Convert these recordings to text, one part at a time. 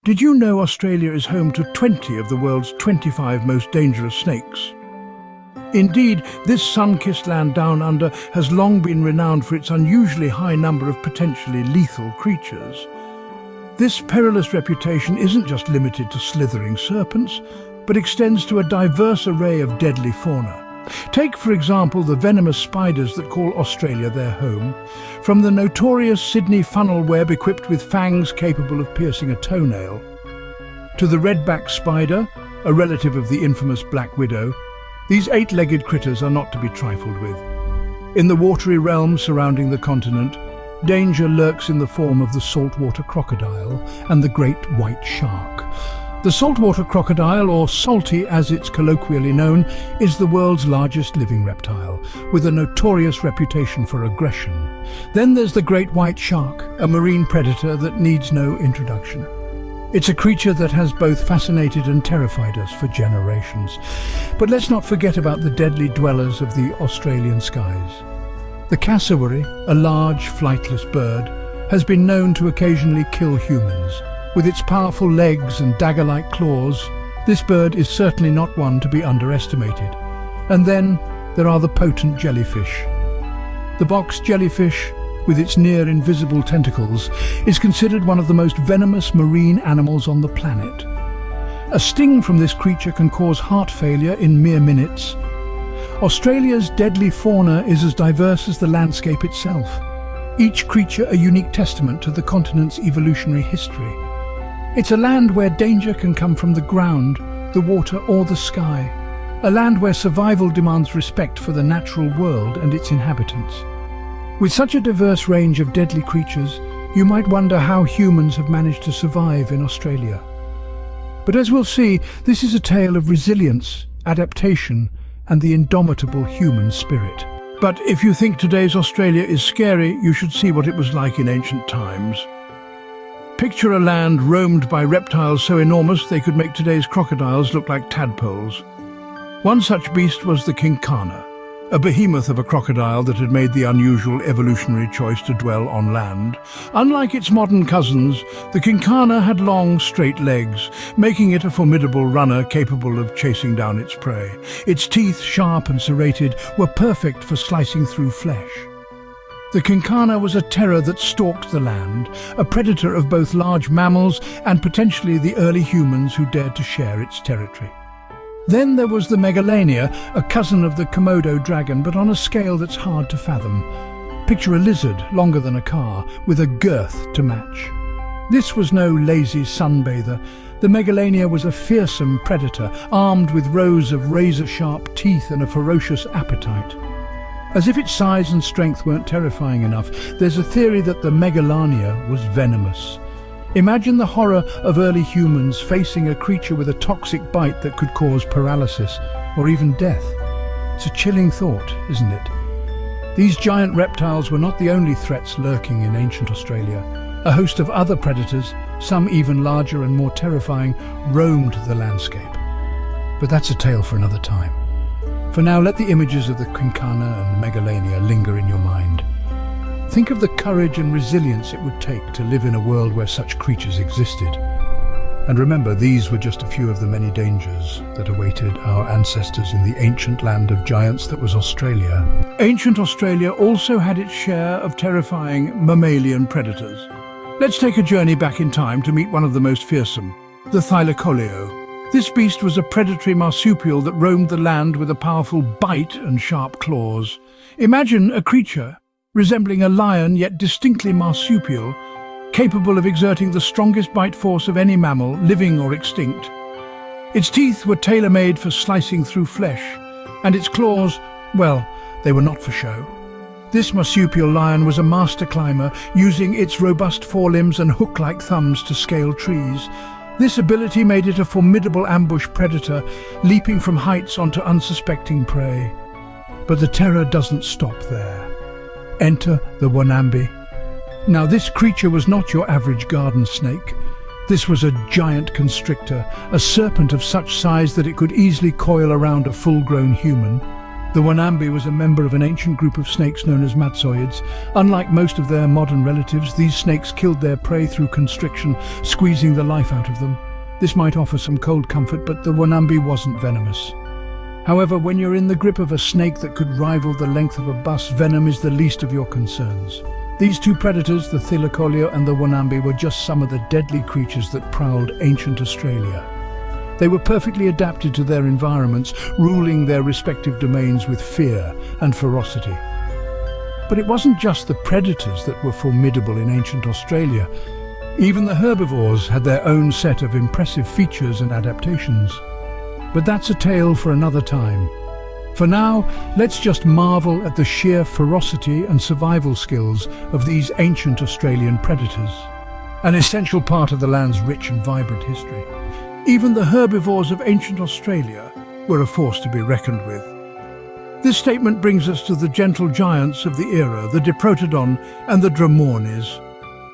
Did you know Australia is home to 20 of the world's 25 most dangerous snakes? Indeed, this sun-kissed land down under has long been renowned for its unusually high number of potentially lethal creatures. This perilous reputation isn't just limited to slithering serpents, but extends to a diverse array of deadly fauna. Take, for example, the venomous spiders that call Australia their home. From the notorious Sydney funnel web equipped with fangs capable of piercing a toenail, to the redback spider, a relative of the infamous black widow, these eight-legged critters are not to be trifled with. In the watery realm surrounding the continent, danger lurks in the form of the saltwater crocodile and the great white shark. The saltwater crocodile, or salty as it's colloquially known, is the world's largest living reptile, with a notorious reputation for aggression. Then there's the great white shark, a marine predator that needs no introduction. It's a creature that has both fascinated and terrified us for generations. But let's not forget about the deadly dwellers of the Australian skies. The cassowary, a large, flightless bird, has been known to occasionally kill humans. With its powerful legs and dagger-like claws, this bird is certainly not one to be underestimated. And then there are the potent jellyfish. The box jellyfish, with its near-invisible tentacles, is considered one of the most venomous marine animals on the planet. A sting from this creature can cause heart failure in mere minutes. Australia's deadly fauna is as diverse as the landscape itself, each creature a unique testament to the continent's evolutionary history. It's a land where danger can come from the ground, the water or the sky. A land where survival demands respect for the natural world and its inhabitants. With such a diverse range of deadly creatures, you might wonder how humans have managed to survive in Australia. But as we'll see, this is a tale of resilience, adaptation, and the indomitable human spirit. But if you think today's Australia is scary, you should see what it was like in ancient times. Picture a land roamed by reptiles so enormous they could make today's crocodiles look like tadpoles. One such beast was the kinkana, a behemoth of a crocodile that had made the unusual evolutionary choice to dwell on land. Unlike its modern cousins, the kinkana had long, straight legs, making it a formidable runner capable of chasing down its prey. Its teeth, sharp and serrated, were perfect for slicing through flesh. The kinkana was a terror that stalked the land, a predator of both large mammals and potentially the early humans who dared to share its territory. Then there was the megalania, a cousin of the Komodo dragon, but on a scale that's hard to fathom. Picture a lizard longer than a car, with a girth to match. This was no lazy sunbather. The megalania was a fearsome predator, armed with rows of razor-sharp teeth and a ferocious appetite. As if its size and strength weren't terrifying enough, there's a theory that the megalania was venomous. Imagine the horror of early humans facing a creature with a toxic bite that could cause paralysis or even death. It's a chilling thought, isn't it? These giant reptiles were not the only threats lurking in ancient Australia. A host of other predators, some even larger and more terrifying, roamed the landscape. But that's a tale for another time. For now, let the images of the kinkana and megalania linger in your mind. Think of the courage and resilience it would take to live in a world where such creatures existed. And remember, these were just a few of the many dangers that awaited our ancestors in the ancient land of giants that was Australia. Ancient Australia also had its share of terrifying mammalian predators. Let's take a journey back in time to meet one of the most fearsome, the Thylacoleo. This beast was a predatory marsupial that roamed the land with a powerful bite and sharp claws. Imagine a creature resembling a lion yet distinctly marsupial, capable of exerting the strongest bite force of any mammal, living or extinct. Its teeth were tailor-made for slicing through flesh, and its claws, well, they were not for show. This marsupial lion was a master climber, using its robust forelimbs and hook-like thumbs to scale trees. This ability made it a formidable ambush predator, leaping from heights onto unsuspecting prey. But the terror doesn't stop there. Enter the Wanambi. Now, this creature was not your average garden snake. This was a giant constrictor, a serpent of such size that it could easily coil around a full-grown human. The Wanambi was a member of an ancient group of snakes known as matsoids. Unlike most of their modern relatives, these snakes killed their prey through constriction, squeezing the life out of them. This might offer some cold comfort, but the Wanambi wasn't venomous. However, when you're in the grip of a snake that could rival the length of a bus, venom is the least of your concerns. These two predators, the Thylacoleo and the Wanambi, were just some of the deadly creatures that prowled ancient Australia. They were perfectly adapted to their environments, ruling their respective domains with fear and ferocity. But it wasn't just the predators that were formidable in ancient Australia. Even the herbivores had their own set of impressive features and adaptations. But that's a tale for another time. For now, let's just marvel at the sheer ferocity and survival skills of these ancient Australian predators, an essential part of the land's rich and vibrant history. Even the herbivores of ancient Australia were a force to be reckoned with. This statement brings us to the gentle giants of the era, the Diprotodon and the Dromornis.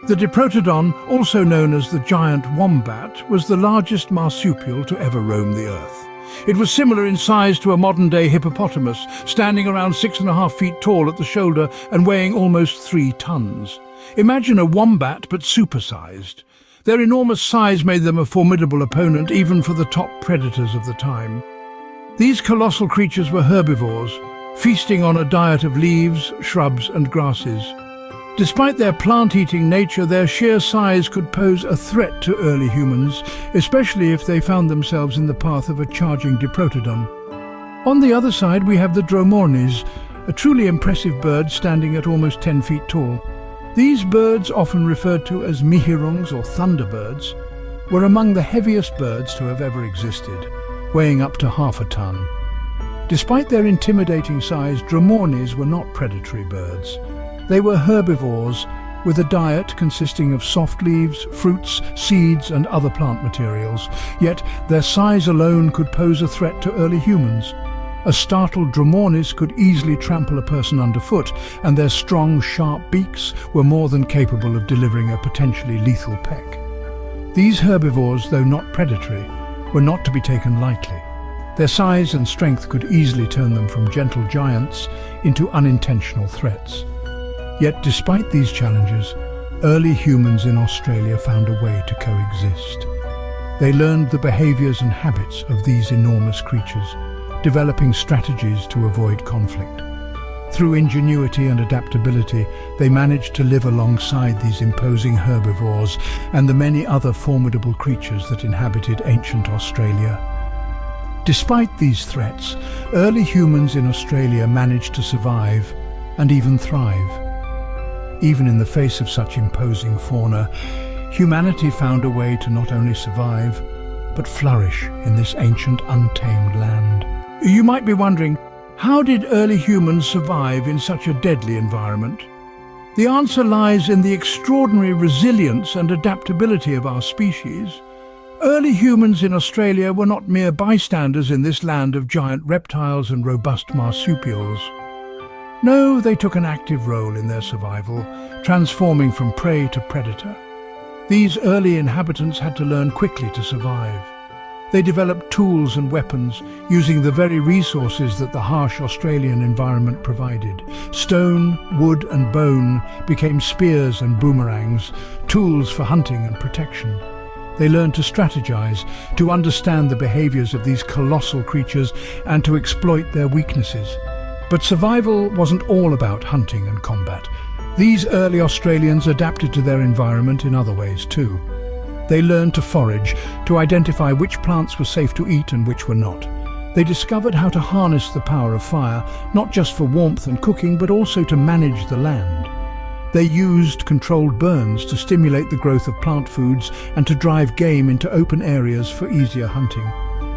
The Diprotodon, also known as the giant wombat, was the largest marsupial to ever roam the earth. It was similar in size to a modern-day hippopotamus, standing around 6.5 feet tall at the shoulder and weighing almost 3 tons. Imagine a wombat but supersized. Their enormous size made them a formidable opponent even for the top predators of the time. These colossal creatures were herbivores, feasting on a diet of leaves, shrubs and grasses. Despite their plant-eating nature, their sheer size could pose a threat to early humans, especially if they found themselves in the path of a charging Diprotodon. On the other side we have the Dromornis, a truly impressive bird standing at almost 10 feet tall. These birds, often referred to as mihirungs or thunderbirds, were among the heaviest birds to have ever existed, weighing up to half a ton. Despite their intimidating size, Dromornis were not predatory birds. They were herbivores with a diet consisting of soft leaves, fruits, seeds and other plant materials, yet their size alone could pose a threat to early humans. A startled Dromornis could easily trample a person underfoot, and their strong, sharp beaks were more than capable of delivering a potentially lethal peck. These herbivores, though not predatory, were not to be taken lightly. Their size and strength could easily turn them from gentle giants into unintentional threats. Yet despite these challenges, early humans in Australia found a way to coexist. They learned the behaviours and habits of these enormous creatures, developing strategies to avoid conflict. Through ingenuity and adaptability, they managed to live alongside these imposing herbivores and the many other formidable creatures that inhabited ancient Australia. Despite these threats, early humans in Australia managed to survive and even thrive. Even in the face of such imposing fauna, humanity found a way to not only survive, but flourish in this ancient, untamed land. You might be wondering, how did early humans survive in such a deadly environment? The answer lies in the extraordinary resilience and adaptability of our species. Early humans in Australia were not mere bystanders in this land of giant reptiles and robust marsupials. No, they took an active role in their survival, transforming from prey to predator. These early inhabitants had to learn quickly to survive. They developed tools and weapons using the very resources that the harsh Australian environment provided. Stone, wood and bone became spears and boomerangs, tools for hunting and protection. They learned to strategize, to understand the behaviors of these colossal creatures and to exploit their weaknesses. But survival wasn't all about hunting and combat. These early Australians adapted to their environment in other ways too. They learned to forage, to identify which plants were safe to eat and which were not. They discovered how to harness the power of fire, not just for warmth and cooking, but also to manage the land. They used controlled burns to stimulate the growth of plant foods and to drive game into open areas for easier hunting.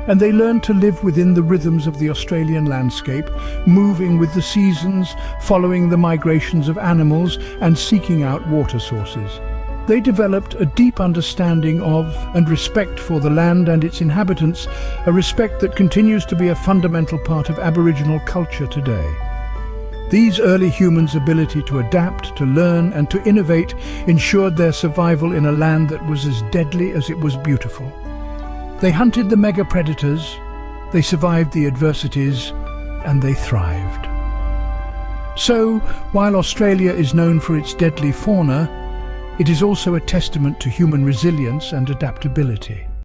And they learned to live within the rhythms of the Australian landscape, moving with the seasons, following the migrations of animals and seeking out water sources. They developed a deep understanding of and respect for the land and its inhabitants, a respect that continues to be a fundamental part of Aboriginal culture today. These early humans' ability to adapt, to learn and to innovate ensured their survival in a land that was as deadly as it was beautiful. They hunted the mega-predators, they survived the adversities, and they thrived. So, while Australia is known for its deadly fauna, it is also a testament to human resilience and adaptability.